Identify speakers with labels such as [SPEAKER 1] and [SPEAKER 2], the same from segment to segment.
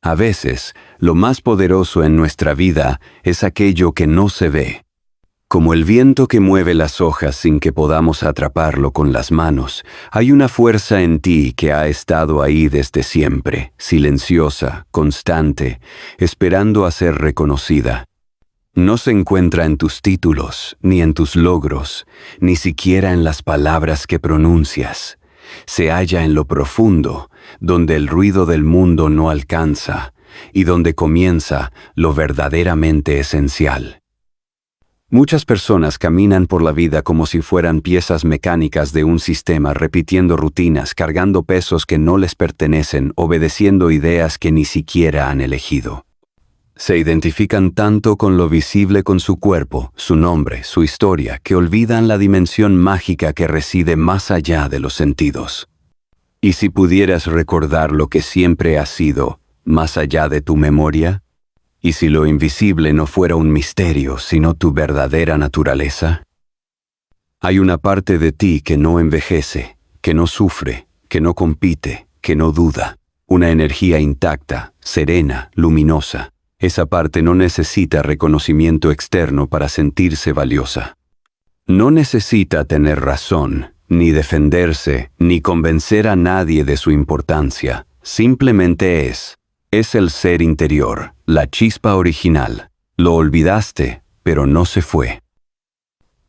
[SPEAKER 1] A veces, lo más poderoso en nuestra vida es aquello que no se ve. Como el viento que mueve las hojas sin que podamos atraparlo con las manos, hay una fuerza en ti que ha estado ahí desde siempre, silenciosa, constante, esperando a ser reconocida. No se encuentra en tus títulos, ni en tus logros, ni siquiera en las palabras que pronuncias. Se halla en lo profundo, donde el ruido del mundo no alcanza, y donde comienza lo verdaderamente esencial. Muchas personas caminan por la vida como si fueran piezas mecánicas de un sistema, repitiendo rutinas, cargando pesos que no les pertenecen, obedeciendo ideas que ni siquiera han elegido. Se identifican tanto con lo visible, con su cuerpo, su nombre, su historia, que olvidan la dimensión mágica que reside más allá de los sentidos. ¿Y si pudieras recordar lo que siempre has sido, más allá de tu memoria? ¿Y si lo invisible no fuera un misterio, sino tu verdadera naturaleza? Hay una parte de ti que no envejece, que no sufre, que no compite, que no duda. Una energía intacta, serena, luminosa. Esa parte no necesita reconocimiento externo para sentirse valiosa. No necesita tener razón, ni defenderse, ni convencer a nadie de su importancia. Simplemente es. Es el ser interior, la chispa original. Lo olvidaste, pero no se fue.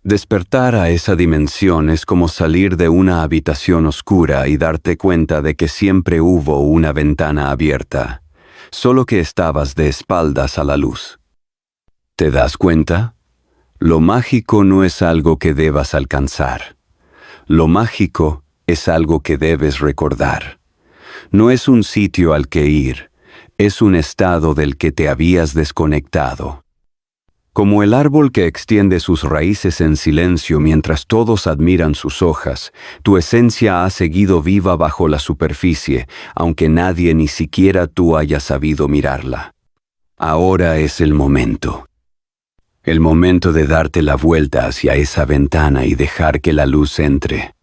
[SPEAKER 1] Despertar a esa dimensión es como salir de una habitación oscura y darte cuenta de que siempre hubo una ventana abierta, solo que estabas de espaldas a la luz. ¿Te das cuenta? Lo mágico no es algo que debas alcanzar. Lo mágico es algo que debes recordar. No es un sitio al que ir. Es un estado del que te habías desconectado. Como el árbol que extiende sus raíces en silencio mientras todos admiran sus hojas, tu esencia ha seguido viva bajo la superficie, aunque nadie ni siquiera tú haya sabido mirarla. Ahora es el momento. El momento de darte la vuelta hacia esa ventana y dejar que la luz entre.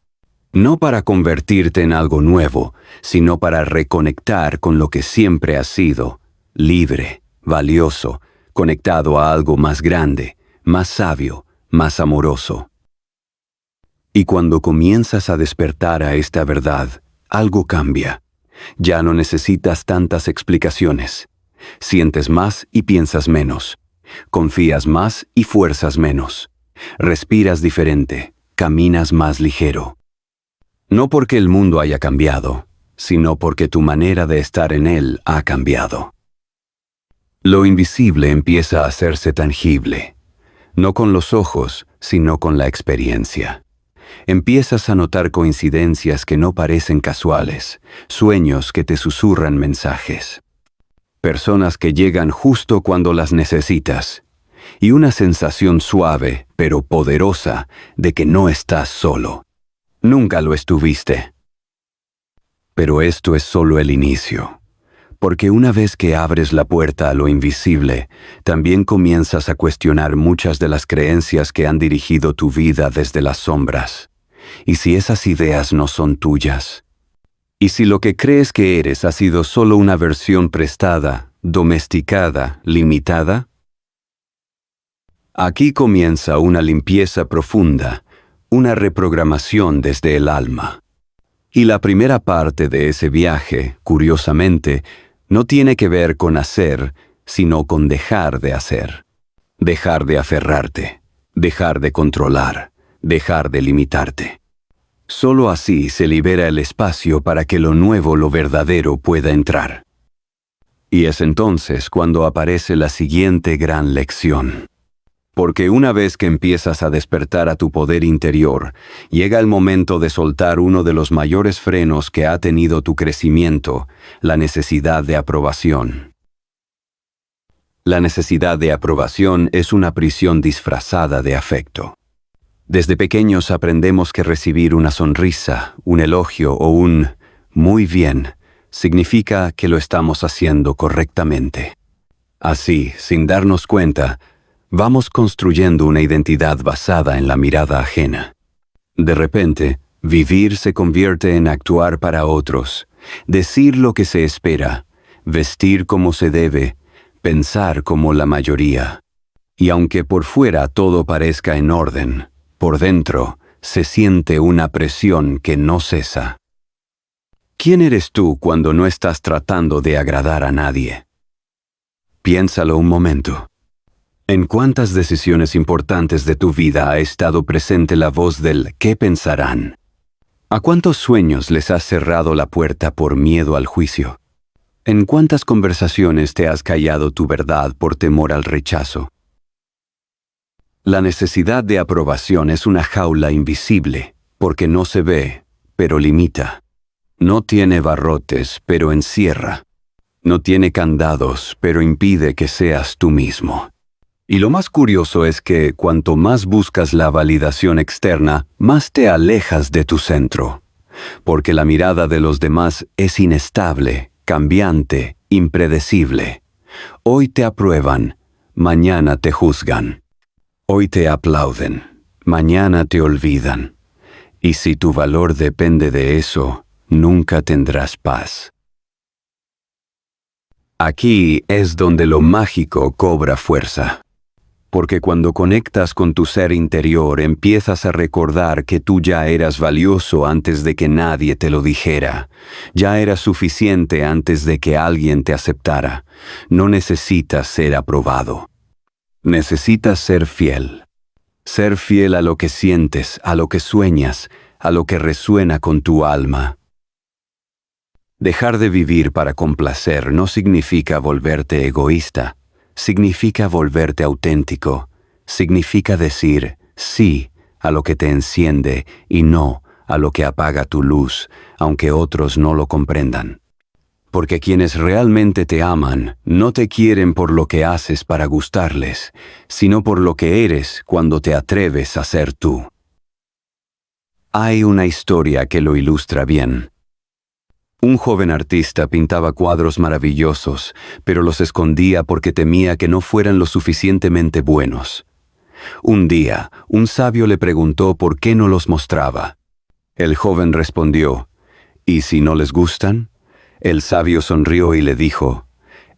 [SPEAKER 1] No para convertirte en algo nuevo, sino para reconectar con lo que siempre has sido, libre, valioso, conectado a algo más grande, más sabio, más amoroso. Y cuando comienzas a despertar a esta verdad, algo cambia. Ya no necesitas tantas explicaciones. Sientes más y piensas menos. Confías más y fuerzas menos. Respiras diferente, caminas más ligero. No porque el mundo haya cambiado, sino porque tu manera de estar en él ha cambiado. Lo invisible empieza a hacerse tangible, no con los ojos, sino con la experiencia. Empiezas a notar coincidencias que no parecen casuales, sueños que te susurran mensajes, personas que llegan justo cuando las necesitas, y una sensación suave, pero poderosa, de que no estás solo. Nunca lo estuviste. Pero esto es solo el inicio, porque una vez que abres la puerta a lo invisible, también comienzas a cuestionar muchas de las creencias que han dirigido tu vida desde las sombras. ¿Y si esas ideas no son tuyas? ¿Y si lo que crees que eres ha sido solo una versión prestada, domesticada, limitada? Aquí comienza una limpieza profunda, una reprogramación desde el alma. Y la primera parte de ese viaje, curiosamente, no tiene que ver con hacer, sino con dejar de hacer. Dejar de aferrarte, dejar de controlar, dejar de limitarte. Solo así se libera el espacio para que lo nuevo, lo verdadero, pueda entrar. Y es entonces cuando aparece la siguiente gran lección. Porque una vez que empiezas a despertar a tu poder interior, llega el momento de soltar uno de los mayores frenos que ha tenido tu crecimiento, la necesidad de aprobación. La necesidad de aprobación es una prisión disfrazada de afecto. Desde pequeños aprendemos que recibir una sonrisa, un elogio o un «muy bien» significa que lo estamos haciendo correctamente. Así, sin darnos cuenta, vamos construyendo una identidad basada en la mirada ajena. De repente, vivir se convierte en actuar para otros, decir lo que se espera, vestir como se debe, pensar como la mayoría. Y aunque por fuera todo parezca en orden, por dentro se siente una presión que no cesa. ¿Quién eres tú cuando no estás tratando de agradar a nadie? Piénsalo un momento. ¿En cuántas decisiones importantes de tu vida ha estado presente la voz del ¿qué pensarán? ¿A cuántos sueños les has cerrado la puerta por miedo al juicio? ¿En cuántas conversaciones te has callado tu verdad por temor al rechazo? La necesidad de aprobación es una jaula invisible, porque no se ve, pero limita. No tiene barrotes, pero encierra. No tiene candados, pero impide que seas tú mismo. Y lo más curioso es que cuanto más buscas la validación externa, más te alejas de tu centro. Porque la mirada de los demás es inestable, cambiante, impredecible. Hoy te aprueban, mañana te juzgan. Hoy te aplauden, mañana te olvidan. Y si tu valor depende de eso, nunca tendrás paz. Aquí es donde lo mágico cobra fuerza. Porque cuando conectas con tu ser interior empiezas a recordar que tú ya eras valioso antes de que nadie te lo dijera. Ya eras suficiente antes de que alguien te aceptara. No necesitas ser aprobado. Necesitas ser fiel. Ser fiel a lo que sientes, a lo que sueñas, a lo que resuena con tu alma. Dejar de vivir para complacer no significa volverte egoísta. Significa volverte auténtico, significa decir sí a lo que te enciende y no a lo que apaga tu luz, aunque otros no lo comprendan. Porque quienes realmente te aman no te quieren por lo que haces para gustarles, sino por lo que eres cuando te atreves a ser tú. Hay una historia que lo ilustra bien. Un joven artista pintaba cuadros maravillosos, pero los escondía porque temía que no fueran lo suficientemente buenos. Un día, un sabio le preguntó por qué no los mostraba. El joven respondió, ¿y si no les gustan? El sabio sonrió y le dijo,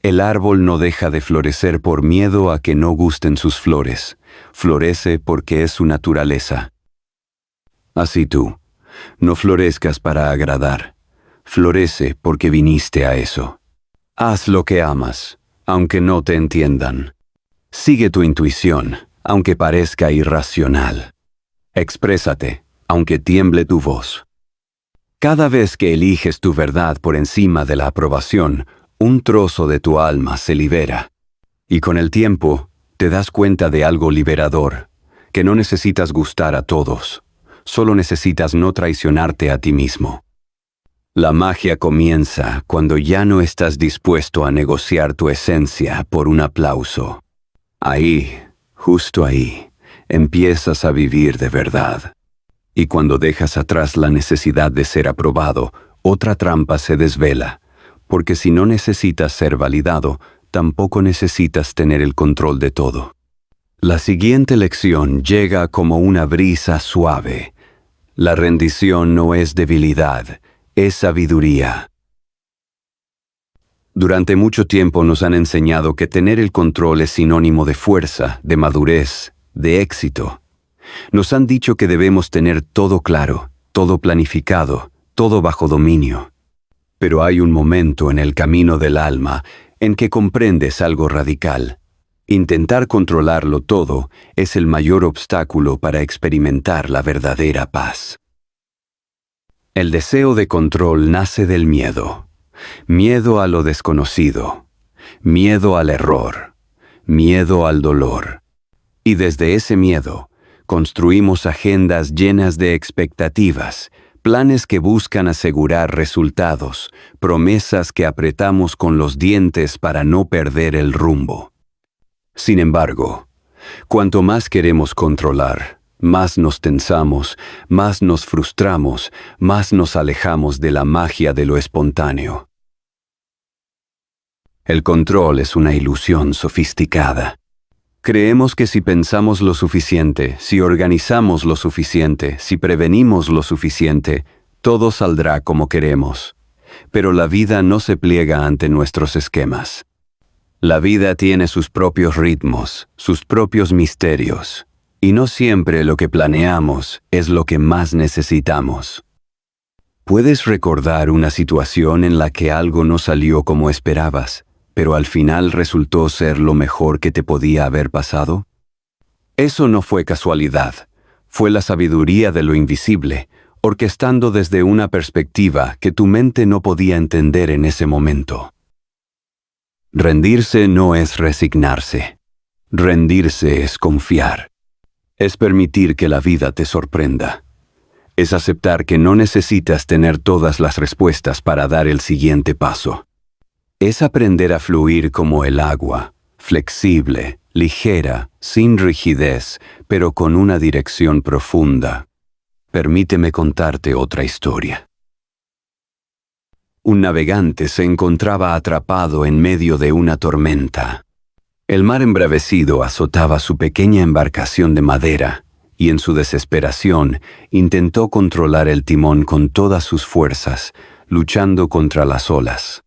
[SPEAKER 1] el árbol no deja de florecer por miedo a que no gusten sus flores. Florece porque es su naturaleza. Así tú, no florezcas para agradar. Florece porque viniste a eso. Haz lo que amas, aunque no te entiendan. Sigue tu intuición, aunque parezca irracional. Exprésate, aunque tiemble tu voz. Cada vez que eliges tu verdad por encima de la aprobación, un trozo de tu alma se libera. Y con el tiempo, te das cuenta de algo liberador, que no necesitas gustar a todos, solo necesitas no traicionarte a ti mismo. La magia comienza cuando ya no estás dispuesto a negociar tu esencia por un aplauso. Ahí, justo ahí, empiezas a vivir de verdad. Y cuando dejas atrás la necesidad de ser aprobado, otra trampa se desvela, porque si no necesitas ser validado, tampoco necesitas tener el control de todo. La siguiente lección llega como una brisa suave. La rendición no es debilidad, es sabiduría. Durante mucho tiempo nos han enseñado que tener el control es sinónimo de fuerza, de madurez, de éxito. Nos han dicho que debemos tener todo claro, todo planificado, todo bajo dominio. Pero hay un momento en el camino del alma en que comprendes algo radical. Intentar controlarlo todo es el mayor obstáculo para experimentar la verdadera paz. El deseo de control nace del miedo. Miedo a lo desconocido. Miedo al error. Miedo al dolor. Y desde ese miedo, construimos agendas llenas de expectativas, planes que buscan asegurar resultados, promesas que apretamos con los dientes para no perder el rumbo. Sin embargo, cuanto más queremos controlar, más nos tensamos, más nos frustramos, más nos alejamos de la magia de lo espontáneo. El control es una ilusión sofisticada. Creemos que si pensamos lo suficiente, si organizamos lo suficiente, si prevenimos lo suficiente, todo saldrá como queremos. pero la vida no se pliega ante nuestros esquemas. La vida tiene sus propios ritmos, sus propios misterios, y no siempre lo que planeamos es lo que más necesitamos. ¿Puedes recordar una situación en la que algo no salió como esperabas, pero al final resultó ser lo mejor que te podía haber pasado? Eso no fue casualidad, fue la sabiduría de lo invisible, orquestando desde una perspectiva que tu mente no podía entender en ese momento. Rendirse no es resignarse. Rendirse es confiar. Es permitir que la vida te sorprenda. Es aceptar que no necesitas tener todas las respuestas para dar el siguiente paso. Es aprender a fluir como el agua, flexible, ligera, sin rigidez, pero con una dirección profunda. Permíteme contarte otra historia. Un navegante se encontraba atrapado en medio de una tormenta. El mar embravecido azotaba su pequeña embarcación de madera, y en su desesperación intentó controlar el timón con todas sus fuerzas, luchando contra las olas.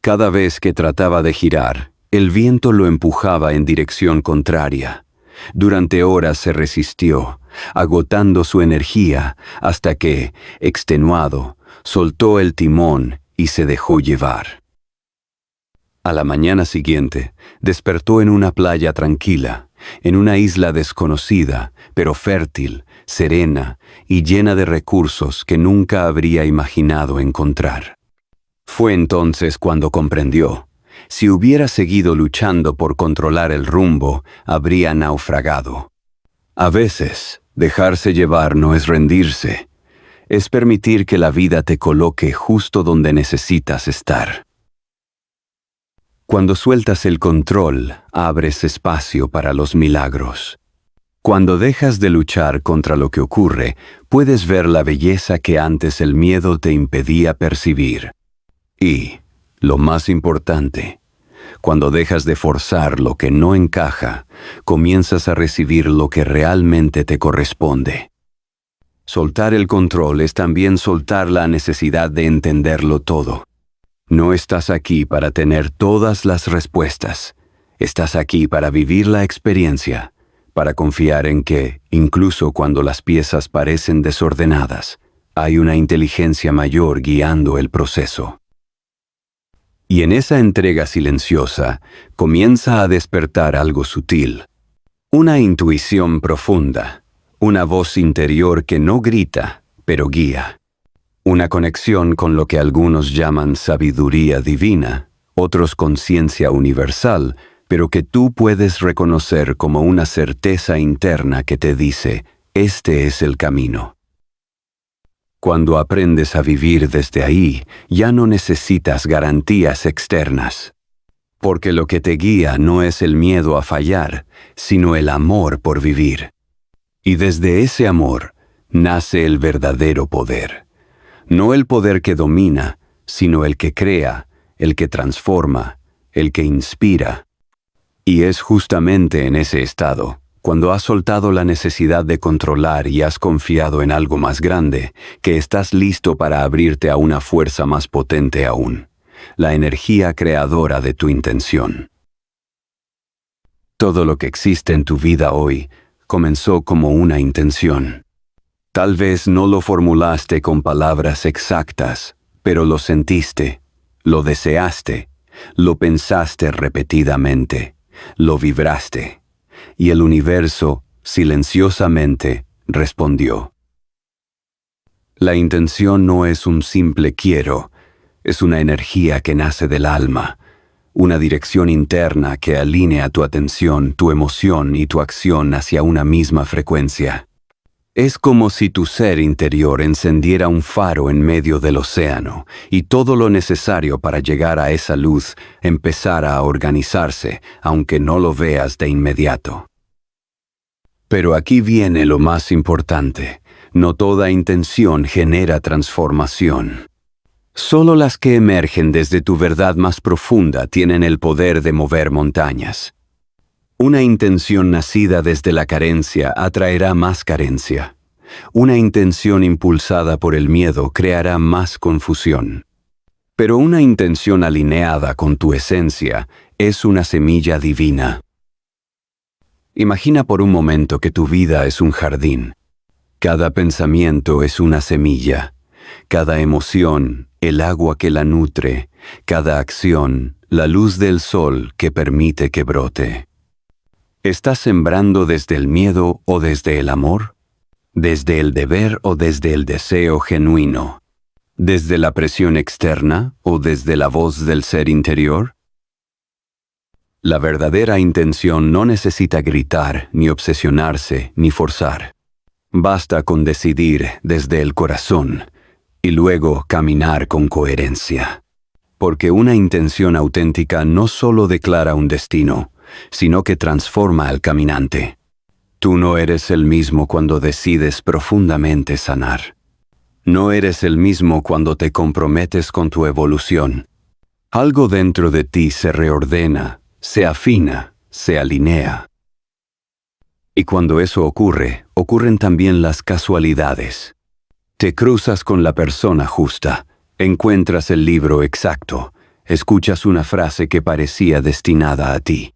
[SPEAKER 1] Cada vez que trataba de girar, el viento lo empujaba en dirección contraria. Durante horas se resistió, agotando su energía, hasta que, extenuado, soltó el timón y se dejó llevar. A la mañana siguiente, despertó en una playa tranquila, en una isla desconocida, pero fértil, serena y llena de recursos que nunca habría imaginado encontrar. Fue entonces cuando comprendió: si hubiera seguido luchando por controlar el rumbo, habría naufragado. A veces, dejarse llevar no es rendirse, es permitir que la vida te coloque justo donde necesitas estar. Cuando sueltas el control, abres espacio para los milagros. Cuando dejas de luchar contra lo que ocurre, puedes ver la belleza que antes el miedo te impedía percibir. Y, lo más importante, cuando dejas de forzar lo que no encaja, comienzas a recibir lo que realmente te corresponde. Soltar el control es también soltar la necesidad de entenderlo todo. No estás aquí para tener todas las respuestas. Estás aquí para vivir la experiencia, para confiar en que, incluso cuando las piezas parecen desordenadas, hay una inteligencia mayor guiando el proceso. Y en esa entrega silenciosa comienza a despertar algo sutil, una intuición profunda, una voz interior que no grita, pero guía. Una conexión con lo que algunos llaman sabiduría divina, otros conciencia universal, pero que tú puedes reconocer como una certeza interna que te dice: este es el camino. Cuando aprendes a vivir desde ahí, ya no necesitas garantías externas. Porque lo que te guía no es el miedo a fallar, sino el amor por vivir. Y desde ese amor nace el verdadero poder. No el poder que domina, sino el que crea, el que transforma, el que inspira. Y es justamente en ese estado, cuando has soltado la necesidad de controlar y has confiado en algo más grande, que estás listo para abrirte a una fuerza más potente aún, la energía creadora de tu intención. Todo lo que existe en tu vida hoy comenzó como una intención. Tal vez no lo formulaste con palabras exactas, pero lo sentiste, lo deseaste, lo pensaste repetidamente, lo vibraste, y el universo, silenciosamente, respondió. La intención no es un simple quiero, es una energía que nace del alma, una dirección interna que alinea tu atención, tu emoción y tu acción hacia una misma frecuencia. Es como si tu ser interior encendiera un faro en medio del océano y todo lo necesario para llegar a esa luz empezara a organizarse, aunque no lo veas de inmediato. Pero aquí viene lo más importante: no toda intención genera transformación. Solo las que emergen desde tu verdad más profunda tienen el poder de mover montañas. Una intención nacida desde la carencia atraerá más carencia. Una intención impulsada por el miedo creará más confusión. Pero una intención alineada con tu esencia es una semilla divina. Imagina por un momento que tu vida es un jardín. Cada pensamiento es una semilla. Cada emoción, el agua que la nutre. Cada acción, la luz del sol que permite que brote. ¿Estás sembrando desde el miedo o desde el amor? ¿Desde el deber o desde el deseo genuino? ¿Desde la presión externa o desde la voz del ser interior? La verdadera intención no necesita gritar, ni obsesionarse, ni forzar. Basta con decidir desde el corazón y luego caminar con coherencia. Porque una intención auténtica no solo declara un destino, sino que transforma al caminante. Tú no eres el mismo cuando decides profundamente sanar. No eres el mismo cuando te comprometes con tu evolución. Algo dentro de ti se reordena, se afina, se alinea. Y cuando eso ocurre, ocurren también las casualidades. Te cruzas con la persona justa, encuentras el libro exacto, escuchas una frase que parecía destinada a ti.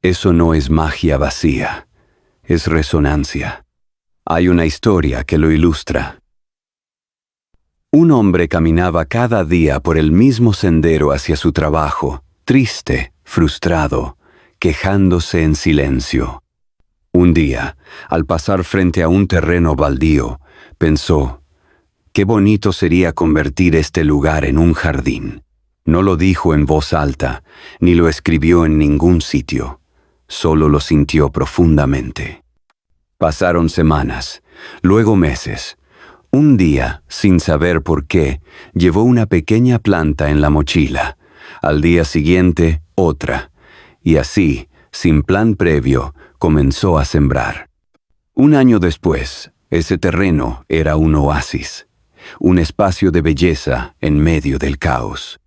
[SPEAKER 1] Eso no es magia vacía, es resonancia. Hay una historia que lo ilustra. Un hombre caminaba cada día por el mismo sendero hacia su trabajo, triste, frustrado, quejándose en silencio. Un día, al pasar frente a un terreno baldío, pensó, «Qué bonito sería convertir este lugar en un jardín». No lo dijo en voz alta, ni lo escribió en ningún sitio, solo lo sintió profundamente. Pasaron semanas, luego meses. Un día, sin saber por qué, llevó una pequeña planta en la mochila. Al día siguiente, otra. Y así, sin plan previo, comenzó a sembrar. Un año después, ese terreno era un oasis, un espacio de belleza en medio del caos.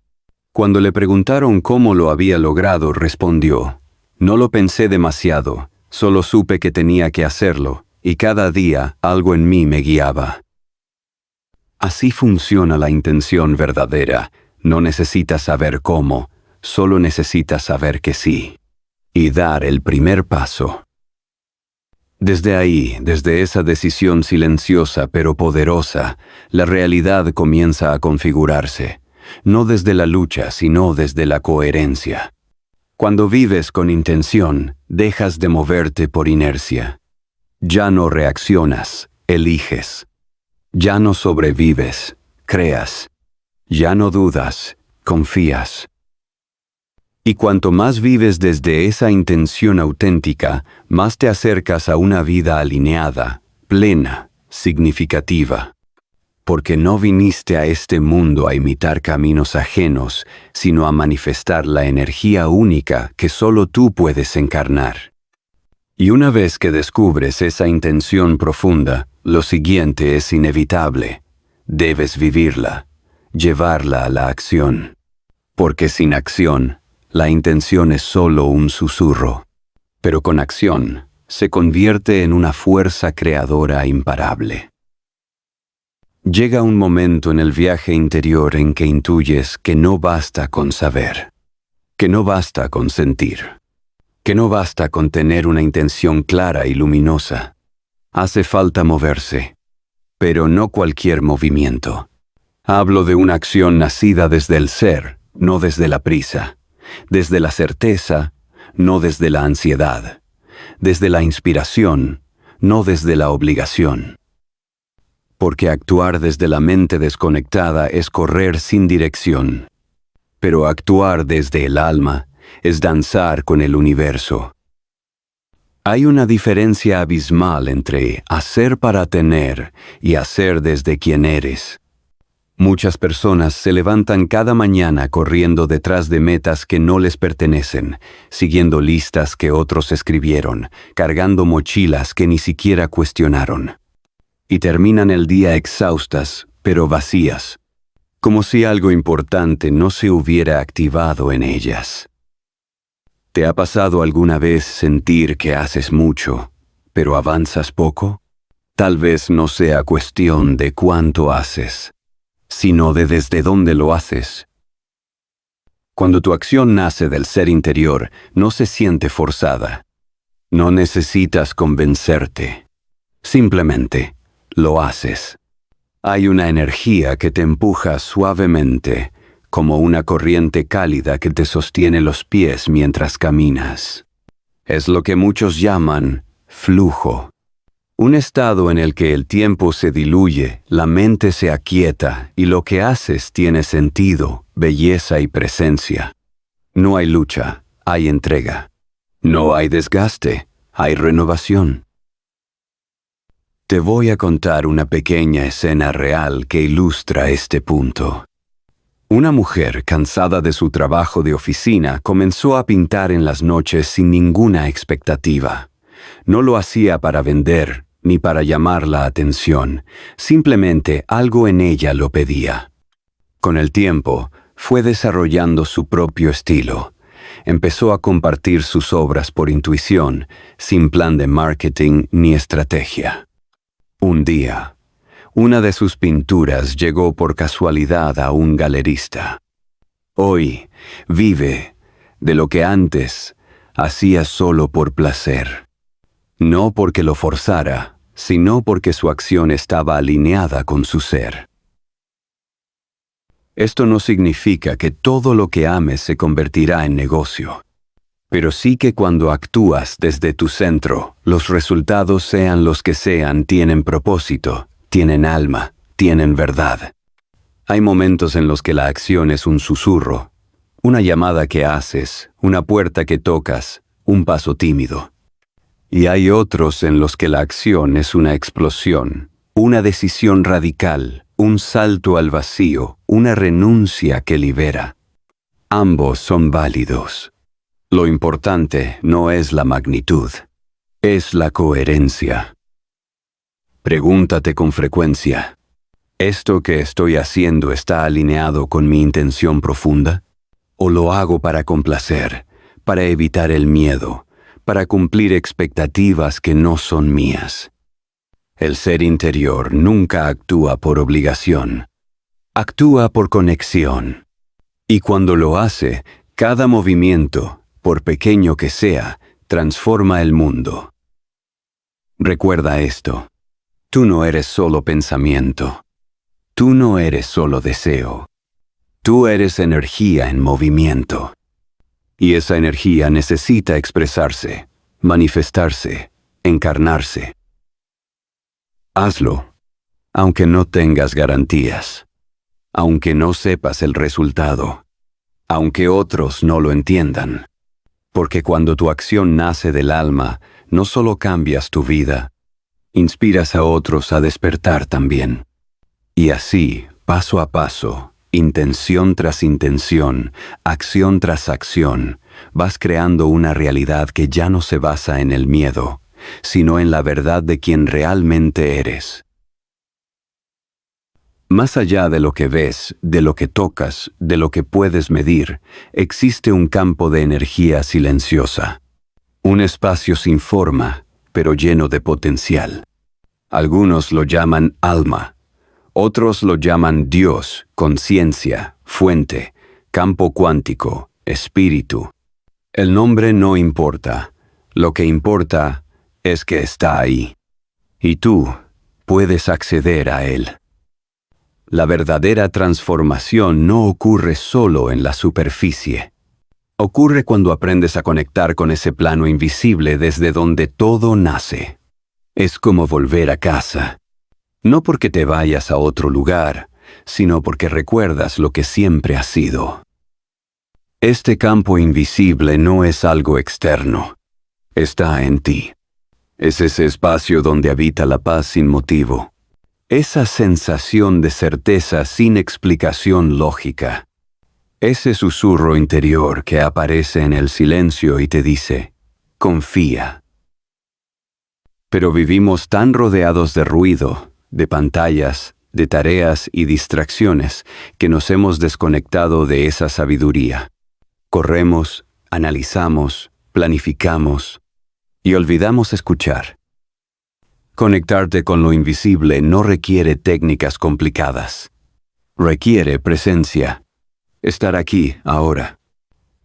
[SPEAKER 1] Cuando le preguntaron cómo lo había logrado, respondió, «No lo pensé demasiado, solo supe que tenía que hacerlo, y cada día algo en mí me guiaba». Así funciona la intención verdadera. No necesitas saber cómo, solo necesitas saber que sí. Y dar el primer paso. Desde ahí, desde esa decisión silenciosa pero poderosa, la realidad comienza a configurarse. No desde la lucha, sino desde la coherencia. Cuando vives con intención, dejas de moverte por inercia. Ya no reaccionas, eliges. Ya no sobrevives, creas. Ya no dudas, confías. Y cuanto más vives desde esa intención auténtica, más te acercas a una vida alineada, plena, significativa. Porque no viniste a este mundo a imitar caminos ajenos, sino a manifestar la energía única que solo tú puedes encarnar. Y una vez que descubres esa intención profunda, lo siguiente es inevitable. Debes vivirla, llevarla a la acción. Porque sin acción, la intención es solo un susurro. Pero con acción, se convierte en una fuerza creadora imparable. Llega un momento en el viaje interior en que intuyes que no basta con saber, que no basta con sentir, que no basta con tener una intención clara y luminosa. Hace falta moverse, pero no cualquier movimiento. Hablo de una acción nacida desde el ser, no desde la prisa, desde la certeza, no desde la ansiedad, desde la inspiración, no desde la obligación. Porque actuar desde la mente desconectada es correr sin dirección, pero actuar desde el alma es danzar con el universo. Hay una diferencia abismal entre hacer para tener y hacer desde quien eres. Muchas personas se levantan cada mañana corriendo detrás de metas que no les pertenecen, siguiendo listas que otros escribieron, cargando mochilas que ni siquiera cuestionaron. Y terminan el día exhaustas, pero vacías, como si algo importante no se hubiera activado en ellas. ¿Te ha pasado alguna vez sentir que haces mucho, pero avanzas poco? Tal vez no sea cuestión de cuánto haces, sino de desde dónde lo haces. Cuando tu acción nace del ser interior, no se siente forzada. No necesitas convencerte. Simplemente lo haces. Hay una energía que te empuja suavemente, como una corriente cálida que te sostiene los pies mientras caminas. Es lo que muchos llaman flujo. Un estado en el que el tiempo se diluye, la mente se aquieta y lo que haces tiene sentido, belleza y presencia. No hay lucha, hay entrega. No hay desgaste, hay renovación. Te voy a contar una pequeña escena real que ilustra este punto. Una mujer cansada de su trabajo de oficina comenzó a pintar en las noches sin ninguna expectativa. No lo hacía para vender ni para llamar la atención, simplemente algo en ella lo pedía. Con el tiempo, fue desarrollando su propio estilo. Empezó a compartir sus obras por intuición, sin plan de marketing ni estrategia. Un día, una de sus pinturas llegó por casualidad a un galerista. Hoy vive de lo que antes hacía solo por placer. No porque lo forzara, sino porque su acción estaba alineada con su ser. Esto no significa que todo lo que ames se convertirá en negocio, pero sí que cuando actúas desde tu centro, los resultados sean los que sean, tienen propósito, tienen alma, tienen verdad. Hay momentos en los que la acción es un susurro, una llamada que haces, una puerta que tocas, un paso tímido. Y hay otros en los que la acción es una explosión, una decisión radical, un salto al vacío, una renuncia que libera. Ambos son válidos. Lo importante no es la magnitud, es la coherencia. Pregúntate con frecuencia, ¿esto que estoy haciendo está alineado con mi intención profunda? ¿O lo hago para complacer, para evitar el miedo, para cumplir expectativas que no son mías? El ser interior nunca actúa por obligación, actúa por conexión. Y cuando lo hace, cada movimiento, por pequeño que sea, transforma el mundo. Recuerda esto, tú no eres solo pensamiento, tú no eres solo deseo, tú eres energía en movimiento. Y esa energía necesita expresarse, manifestarse, encarnarse. Hazlo, aunque no tengas garantías, aunque no sepas el resultado, aunque otros no lo entiendan. Porque cuando tu acción nace del alma, no solo cambias tu vida, inspiras a otros a despertar también. Y así, paso a paso, intención tras intención, acción tras acción, vas creando una realidad que ya no se basa en el miedo, sino en la verdad de quien realmente eres. Más allá de lo que ves, de lo que tocas, de lo que puedes medir, existe un campo de energía silenciosa. Un espacio sin forma, pero lleno de potencial. Algunos lo llaman alma, otros lo llaman Dios, conciencia, fuente, campo cuántico, espíritu. El nombre no importa, lo que importa es que está ahí. Y tú puedes acceder a él. La verdadera transformación no ocurre solo en la superficie. Ocurre cuando aprendes a conectar con ese plano invisible desde donde todo nace. Es como volver a casa. No porque te vayas a otro lugar, sino porque recuerdas lo que siempre has sido. Este campo invisible no es algo externo. Está en ti. Es ese espacio donde habita la paz sin motivo. Esa sensación de certeza sin explicación lógica. Ese susurro interior que aparece en el silencio y te dice, confía. Pero vivimos tan rodeados de ruido, de pantallas, de tareas y distracciones, que nos hemos desconectado de esa sabiduría. Corremos, analizamos, planificamos y olvidamos escuchar. Conectarte con lo invisible no requiere técnicas complicadas. Requiere presencia. Estar aquí, ahora,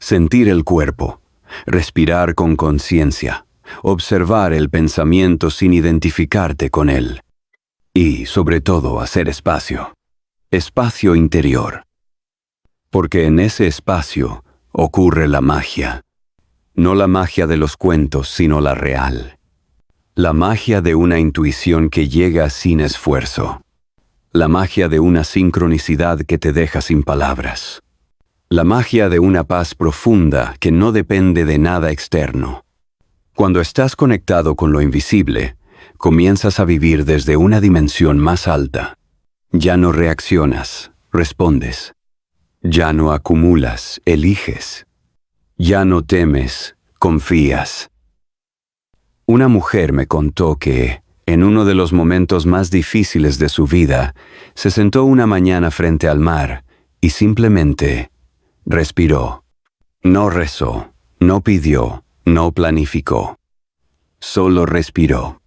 [SPEAKER 1] Sentir el cuerpo, respirar con conciencia, observar el pensamiento sin identificarte con él. Y, sobre todo, hacer espacio. Espacio interior. Porque en ese espacio ocurre la magia. No la magia de los cuentos, sino la real. La magia de una intuición que llega sin esfuerzo. La magia de una sincronicidad que te deja sin palabras. La magia de una paz profunda que no depende de nada externo. Cuando estás conectado con lo invisible, comienzas a vivir desde una dimensión más alta. Ya no reaccionas, respondes. Ya no acumulas, eliges. Ya no temes, confías. Una mujer me contó que, en uno de los momentos más difíciles de su vida, se sentó una mañana frente al mar y simplemente respiró. No rezó, no pidió, no planificó. Solo respiró.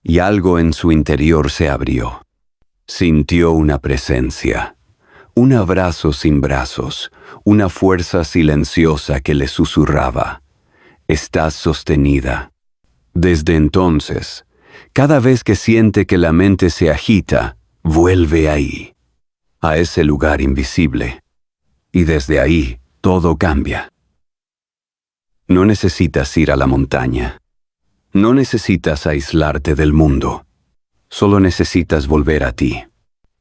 [SPEAKER 1] Y algo en su interior se abrió. Sintió una presencia, un abrazo sin brazos, una fuerza silenciosa que le susurraba: estás sostenida. Desde entonces, cada vez que siente que la mente se agita, vuelve ahí, a ese lugar invisible. Y desde ahí, todo cambia. No necesitas ir a la montaña. No necesitas aislarte del mundo. Solo necesitas volver a ti.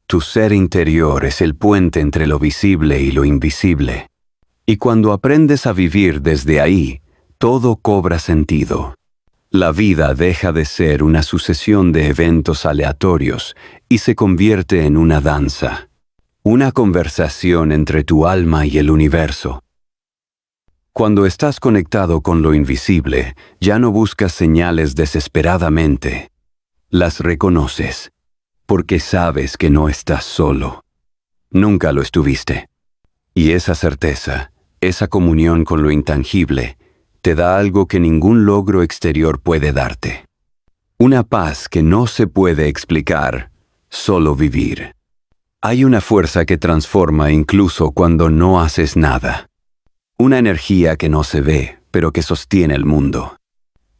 [SPEAKER 1] Tu ser interior es el puente entre lo visible y lo invisible. Y cuando aprendes a vivir desde ahí, todo cobra sentido. La vida deja de ser una sucesión de eventos aleatorios y se convierte en una danza. Una conversación entre tu alma y el universo. Cuando estás conectado con lo invisible, ya no buscas señales desesperadamente. Las reconoces, porque sabes que no estás solo. Nunca lo estuviste. Y esa certeza, esa comunión con lo intangible, te da algo que ningún logro exterior puede darte. Una paz que no se puede explicar, solo vivir. Hay una fuerza que transforma incluso cuando no haces nada. Una energía que no se ve, pero que sostiene el mundo.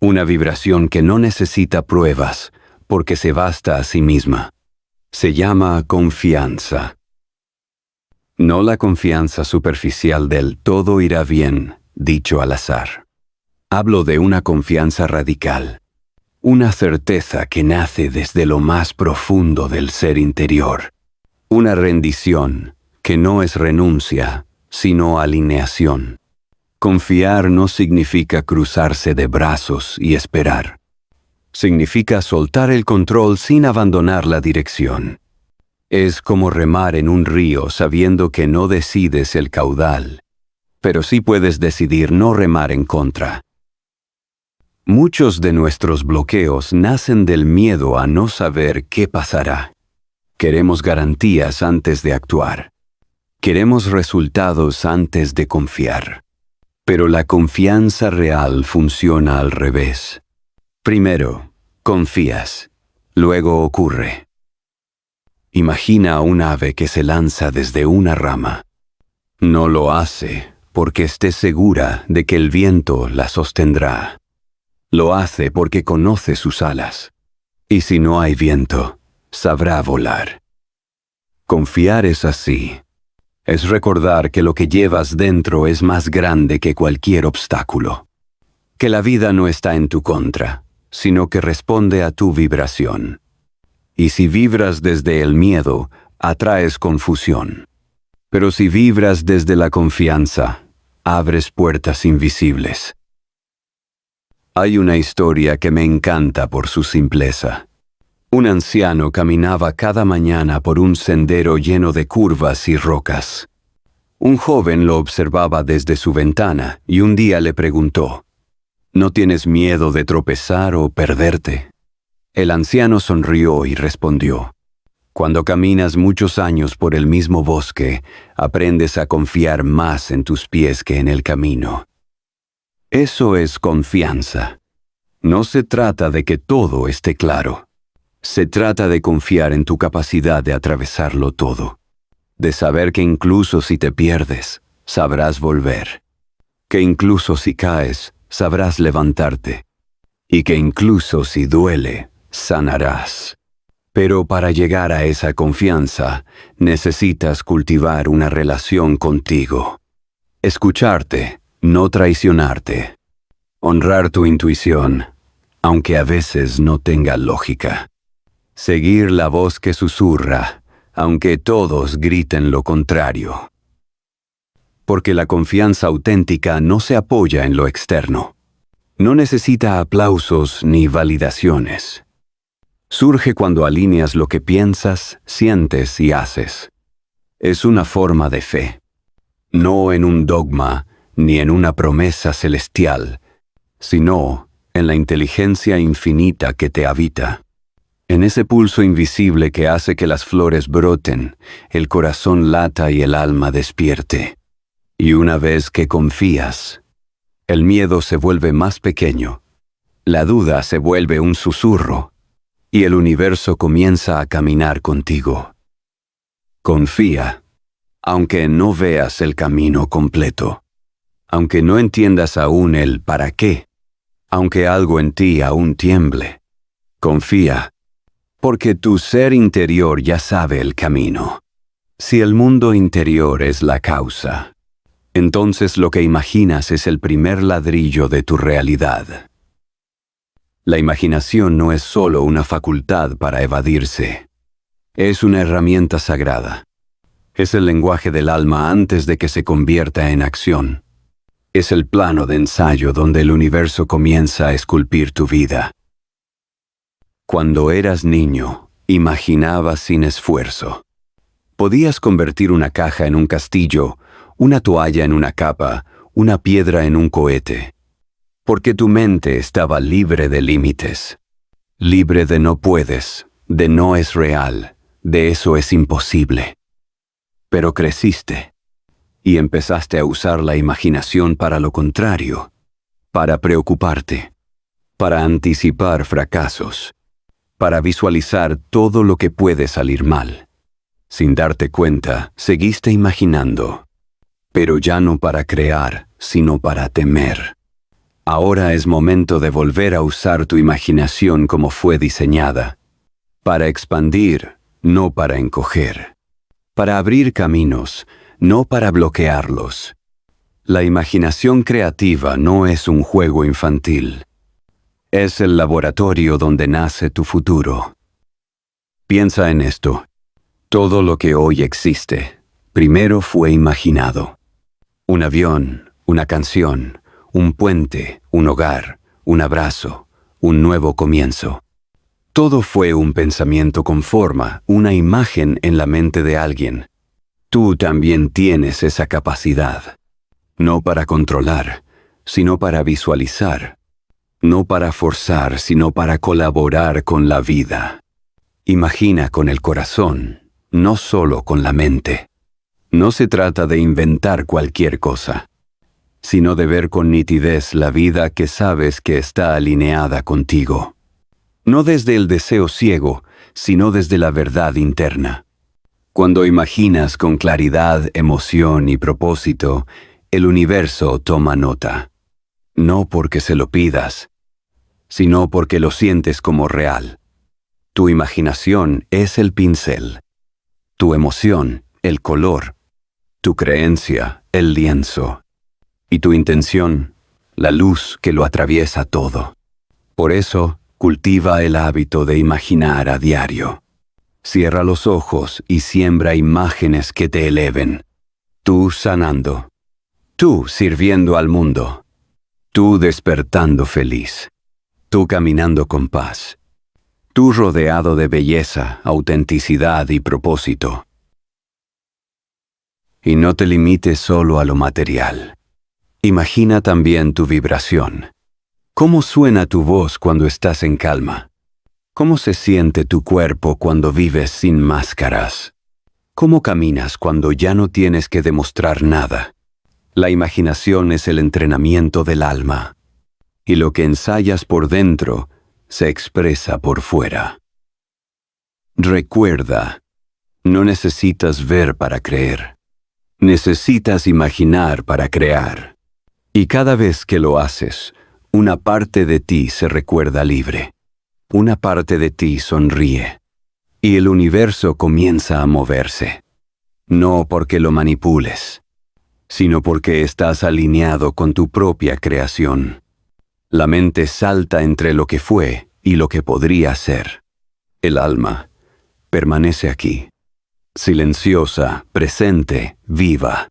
[SPEAKER 1] Una vibración que no necesita pruebas, porque se basta a sí misma. Se llama confianza. No la confianza superficial del todo irá bien, dicho al azar. Hablo de una confianza radical. Una certeza que nace desde lo más profundo del ser interior. Una rendición que no es renuncia, sino alineación. Confiar no significa cruzarse de brazos y esperar. Significa soltar el control sin abandonar la dirección. Es como remar en un río sabiendo que no decides el caudal, pero sí puedes decidir no remar en contra. Muchos de nuestros bloqueos nacen del miedo a no saber qué pasará. Queremos garantías antes de actuar. Queremos resultados antes de confiar. Pero la confianza real funciona al revés. Primero, confías. Luego ocurre. Imagina a un ave que se lanza desde una rama. No lo hace porque esté segura de que el viento la sostendrá. Lo hace porque conoce sus alas. Y si no hay viento, sabrá volar. Confiar es así. Es recordar que lo que llevas dentro es más grande que cualquier obstáculo. Que la vida no está en tu contra, sino que responde a tu vibración. Y si vibras desde el miedo, atraes confusión. Pero si vibras desde la confianza, abres puertas invisibles. Hay una historia que me encanta por su simpleza. Un anciano caminaba cada mañana por un sendero lleno de curvas y rocas. Un joven lo observaba desde su ventana y un día le preguntó: ¿No tienes miedo de tropezar o perderte? El anciano sonrió y respondió: Cuando caminas muchos años por el mismo bosque, aprendes a confiar más en tus pies que en el camino. Eso es confianza. No se trata de que todo esté claro. Se trata de confiar en tu capacidad de atravesarlo todo. De saber que incluso si te pierdes, sabrás volver. que incluso si caes, sabrás levantarte, y que incluso si duele, sanarás. Pero para llegar a esa confianza, necesitas cultivar una relación contigo. Escucharte, no traicionarte. Honrar tu intuición, aunque a veces no tenga lógica. Seguir la voz que susurra, aunque todos griten lo contrario. Porque la confianza auténtica no se apoya en lo externo. No necesita aplausos ni validaciones. Surge cuando alineas lo que piensas, sientes y haces. Es una forma de fe. No en un dogma ni en una promesa celestial, sino en la inteligencia infinita que te habita. En ese pulso invisible que hace que las flores broten, el corazón lata y el alma despierte. Y una vez que confías, el miedo se vuelve más pequeño, la duda se vuelve un susurro, y el universo comienza a caminar contigo. Confía, aunque no veas el camino completo, aunque no entiendas aún el para qué, aunque algo en ti aún tiemble. Confía, porque tu ser interior ya sabe el camino. Si el mundo interior es la causa, entonces lo que imaginas es el primer ladrillo de tu realidad. La imaginación no es solo una facultad para evadirse. Es una herramienta sagrada. Es el lenguaje del alma antes de que se convierta en acción. Es el plano de ensayo donde el universo comienza a esculpir tu vida. Cuando eras niño, imaginabas sin esfuerzo. Podías convertir una caja en un castillo, una toalla en una capa, una piedra en un cohete. Porque tu mente estaba libre de límites. Libre de no puedes, de no es real, de eso es imposible. Pero creciste y empezaste a usar la imaginación para lo contrario, para preocuparte, para anticipar fracasos, para visualizar todo lo que puede salir mal. Sin darte cuenta, seguiste imaginando, pero ya no para crear, sino para temer. Ahora es momento de volver a usar tu imaginación como fue diseñada, para expandir, no para encoger, para abrir caminos, no para bloquearlos. La imaginación creativa no es un juego infantil. Es el laboratorio donde nace tu futuro. Piensa en esto. Todo lo que hoy existe, primero fue imaginado. Un avión, una canción, un puente, un hogar, un abrazo, un nuevo comienzo. Todo fue un pensamiento con forma, una imagen en la mente de alguien. Tú también tienes esa capacidad. No para controlar, sino para visualizar. No para forzar, sino para colaborar con la vida. Imagina con el corazón, no solo con la mente. No se trata de inventar cualquier cosa, sino de ver con nitidez la vida que sabes que está alineada contigo. No desde el deseo ciego, sino desde la verdad interna. Cuando imaginas con claridad, emoción y propósito, el universo toma nota. No porque se lo pidas, sino porque lo sientes como real. Tu imaginación es el pincel, tu emoción, el color, tu creencia, el lienzo, y tu intención, la luz que lo atraviesa todo. Por eso, cultiva el hábito de imaginar a diario. Cierra los ojos y siembra imágenes que te eleven. Tú sanando, tú sirviendo al mundo, tú despertando feliz, tú caminando con paz, tú rodeado de belleza, autenticidad y propósito. Y no te limites solo a lo material. Imagina también tu vibración. ¿Cómo suena tu voz cuando estás en calma? ¿Cómo se siente tu cuerpo cuando vives sin máscaras? ¿Cómo caminas cuando ya no tienes que demostrar nada? La imaginación es el entrenamiento del alma, y lo que ensayas por dentro se expresa por fuera. Recuerda, no necesitas ver para creer. Necesitas imaginar para crear. Y cada vez que lo haces, una parte de ti se recuerda libre. Una parte de ti sonríe. Y el universo comienza a moverse. No porque lo manipules, sino porque estás alineado con tu propia creación. La mente salta entre lo que fue y lo que podría ser. El alma permanece aquí, silenciosa, presente, viva.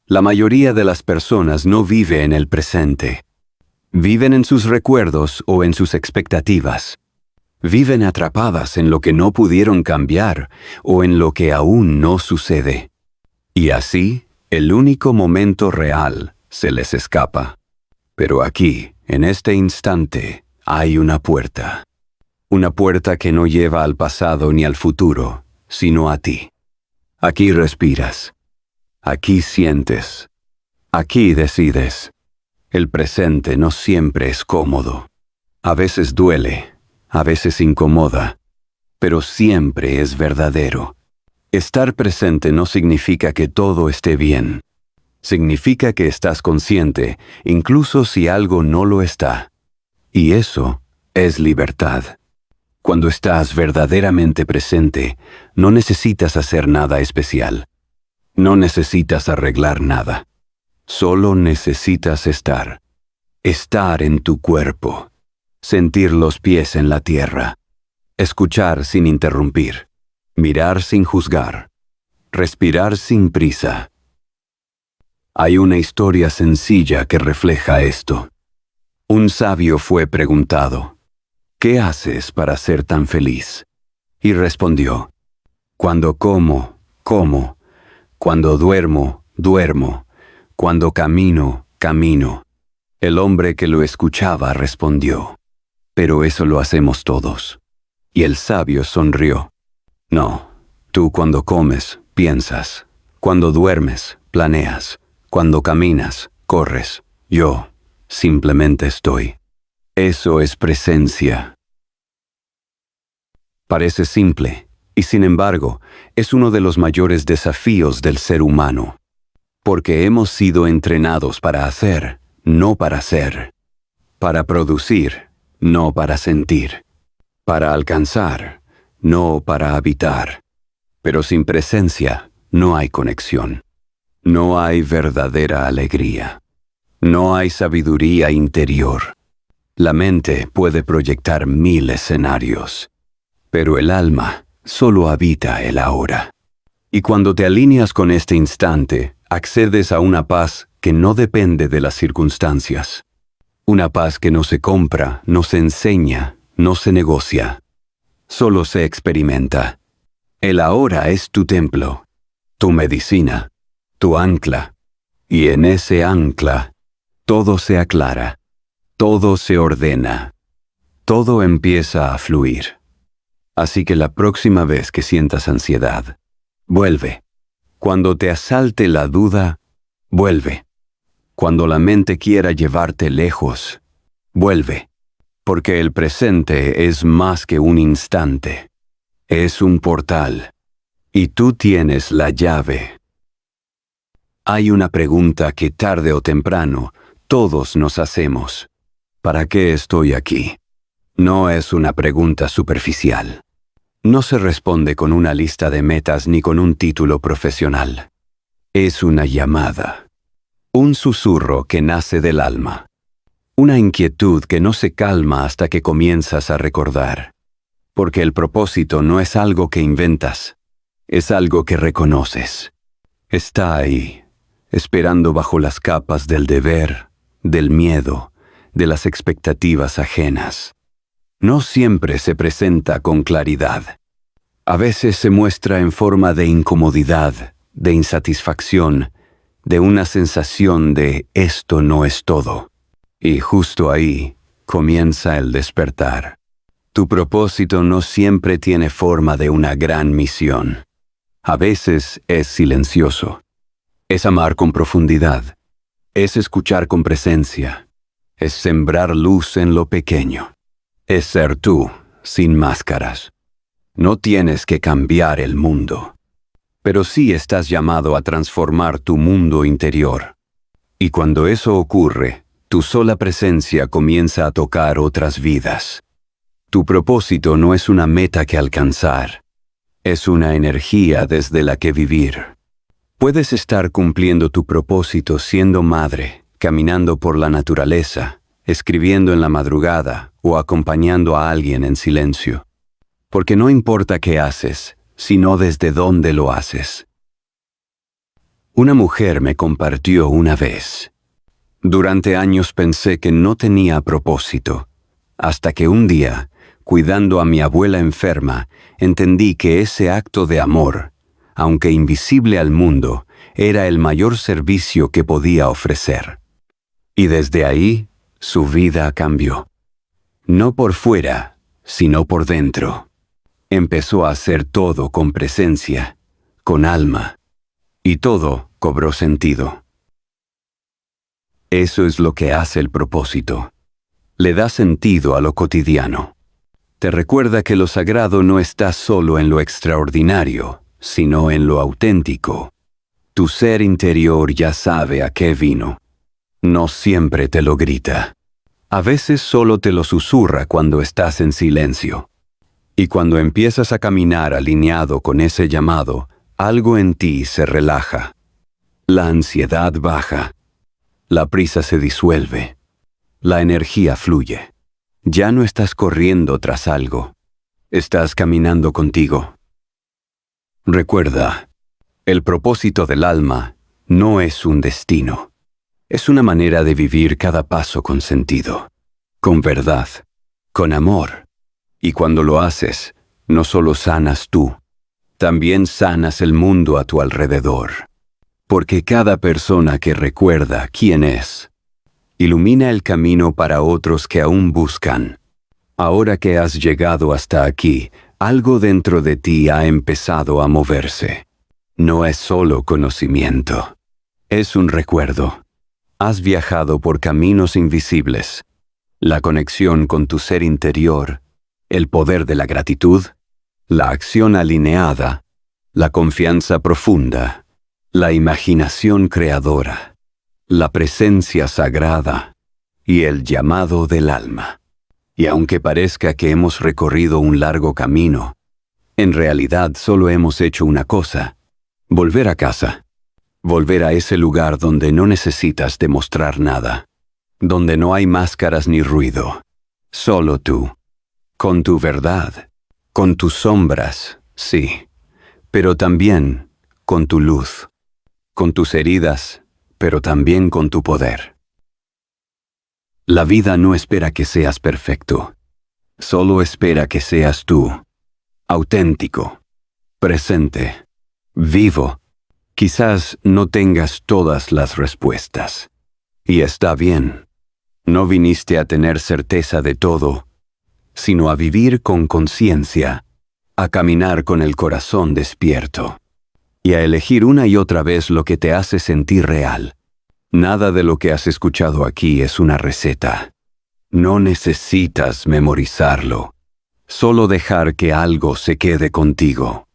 [SPEAKER 1] La mayoría de las personas no vive en el presente. Viven en sus recuerdos o en sus expectativas. Viven atrapadas en lo que no pudieron cambiar o en lo que aún no sucede. Y así, el único momento real se les escapa. Pero aquí, en este instante, hay una puerta. Una puerta que no lleva al pasado ni al futuro, sino a ti. Aquí respiras. Aquí sientes. Aquí decides. El presente no siempre es cómodo. A veces duele, a veces incomoda, pero siempre es verdadero. Estar presente no significa que todo esté bien. Significa que estás consciente, incluso si algo no lo está. Y eso es libertad. Cuando estás verdaderamente presente, no necesitas hacer nada especial. No necesitas arreglar nada. Solo necesitas estar. Estar en tu cuerpo. Sentir los pies en la tierra. Escuchar sin interrumpir. Mirar sin juzgar. Respirar sin prisa. Hay una historia sencilla que refleja esto. Un sabio fue preguntado, ¿qué haces para ser tan feliz? Y respondió, cuando como, como. Cuando duermo, duermo. Cuando camino, camino. El hombre que lo escuchaba respondió, pero eso lo hacemos todos. Y el sabio sonrió. No, tú cuando comes, piensas. Cuando duermes, planeas. Cuando caminas, corres. Yo simplemente estoy. Eso es presencia. Parece simple, y sin embargo, es uno de los mayores desafíos del ser humano. Porque hemos sido entrenados para hacer, no para ser. Para producir, no para sentir. Para alcanzar, no para habitar. Pero sin presencia, no hay conexión. No hay verdadera alegría. No hay sabiduría interior. La mente puede proyectar 1000 escenarios, pero el alma solo habita el ahora. Y cuando te alineas con este instante, accedes a una paz que no depende de las circunstancias. Una paz que no se compra, no se enseña, no se negocia. Solo se experimenta. El ahora es tu templo, tu medicina, tu ancla. Y en ese ancla, todo se aclara, todo se ordena, todo empieza a fluir. Así que la próxima vez que sientas ansiedad, vuelve. Cuando te asalte la duda, vuelve. Cuando la mente quiera llevarte lejos, vuelve. Porque el presente es más que un instante. Es un portal. Y tú tienes la llave. Hay una pregunta que tarde o temprano todos nos hacemos. ¿Para qué estoy aquí? No es una pregunta superficial. No se responde con una lista de metas ni con un título profesional. Es una llamada. Un susurro que nace del alma. Una inquietud que no se calma hasta que comienzas a recordar. Porque el propósito no es algo que inventas. Es algo que reconoces. Está ahí, esperando bajo las capas del deber, del miedo, de las expectativas ajenas. No siempre se presenta con claridad. A veces se muestra en forma de incomodidad, de insatisfacción, de una sensación de esto no es todo. Y justo ahí comienza el despertar. Tu propósito no siempre tiene forma de una gran misión. A veces es silencioso. Es amar con profundidad. Es escuchar con presencia. Es sembrar luz en lo pequeño. Es ser tú, sin máscaras. No tienes que cambiar el mundo. Pero sí estás llamado a transformar tu mundo interior. Y cuando eso ocurre, tu sola presencia comienza a tocar otras vidas. Tu propósito no es una meta que alcanzar, es una energía desde la que vivir. Puedes estar cumpliendo tu propósito siendo madre, caminando por la naturaleza, escribiendo en la madrugada o acompañando a alguien en silencio. Porque no importa qué haces, sino desde dónde lo haces. Una mujer me compartió una vez: durante años pensé que no tenía propósito, hasta que un día, cuidando a mi abuela enferma, entendí que ese acto de amor, aunque invisible al mundo, era el mayor servicio que podía ofrecer. Y desde ahí, su vida cambió. No por fuera, sino por dentro. Empezó a hacer todo con presencia, con alma, y todo cobró sentido. Eso es lo que hace el propósito. Le da sentido a lo cotidiano. Te recuerda que lo sagrado no está solo en lo extraordinario, sino en lo auténtico. Tu ser interior ya sabe a qué vino. No siempre te lo grita. A veces solo te lo susurra cuando estás en silencio. Y cuando empiezas a caminar alineado con ese llamado, algo en ti se relaja. La ansiedad baja. La prisa se disuelve. La energía fluye. Ya no estás corriendo tras algo. Estás caminando contigo. Recuerda, el propósito del alma no es un destino. Es una manera de vivir cada paso con sentido, con verdad, con amor. Y cuando lo haces, no solo sanas tú, también sanas el mundo a tu alrededor. Porque cada persona que recuerda quién es, ilumina el camino para otros que aún buscan. Ahora que has llegado hasta aquí, algo dentro de ti ha empezado a moverse. No es solo conocimiento, es un recuerdo. Has viajado por caminos invisibles. La conexión con tu ser interior, el poder de la gratitud, la acción alineada, la confianza profunda, la imaginación creadora, la presencia sagrada y el llamado del alma. Y aunque parezca que hemos recorrido un largo camino, en realidad solo hemos hecho una cosa: volver a casa. Volver a ese lugar donde no necesitas demostrar nada, donde no hay máscaras ni ruido, solo tú, con tu verdad, con tus sombras, sí, pero también con tu luz, con tus heridas, pero también con tu poder. La vida no espera que seas perfecto, solo espera que seas tú, auténtico, presente, vivo. Quizás no tengas todas las respuestas. Y está bien. No viniste a tener certeza de todo, sino a vivir con conciencia, a caminar con el corazón despierto, y a elegir una y otra vez lo que te hace sentir real. Nada de lo que has escuchado aquí es una receta. No necesitas memorizarlo, solo dejar que algo se quede contigo.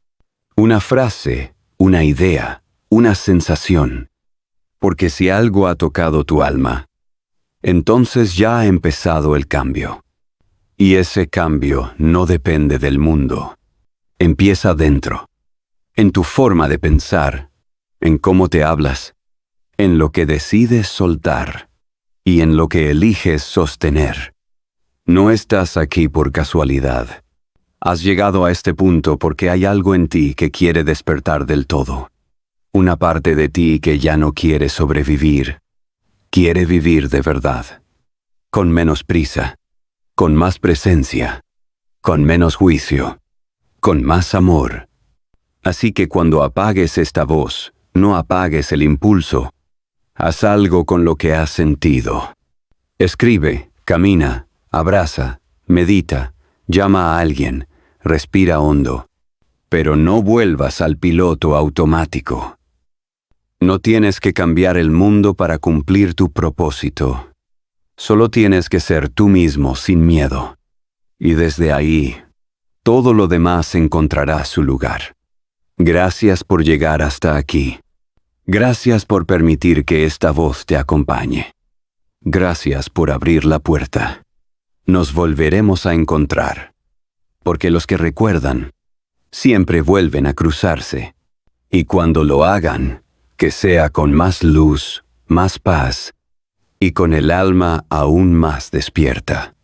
[SPEAKER 1] Una frase, una idea, una sensación. Porque si algo ha tocado tu alma, entonces ya ha empezado el cambio. Y ese cambio no depende del mundo. Empieza dentro, en tu forma de pensar, en cómo te hablas, en lo que decides soltar y en lo que eliges sostener. No estás aquí por casualidad. Has llegado a este punto porque hay algo en ti que quiere despertar del todo. Una parte de ti que ya no quiere sobrevivir, quiere vivir de verdad, con menos prisa, con más presencia, con menos juicio, con más amor. Así que cuando apagues esta voz, no apagues el impulso. Haz algo con lo que has sentido. Escribe, camina, abraza, medita, llama a alguien, respira hondo. Pero no vuelvas al piloto automático. No tienes que cambiar el mundo para cumplir tu propósito. Solo tienes que ser tú mismo sin miedo. Y desde ahí, todo lo demás encontrará su lugar. Gracias por llegar hasta aquí. Gracias por permitir que esta voz te acompañe. Gracias por abrir la puerta. Nos volveremos a encontrar, porque los que recuerdan siempre vuelven a cruzarse, y cuando lo hagan, que sea con más luz, más paz, y con el alma aún más despierta.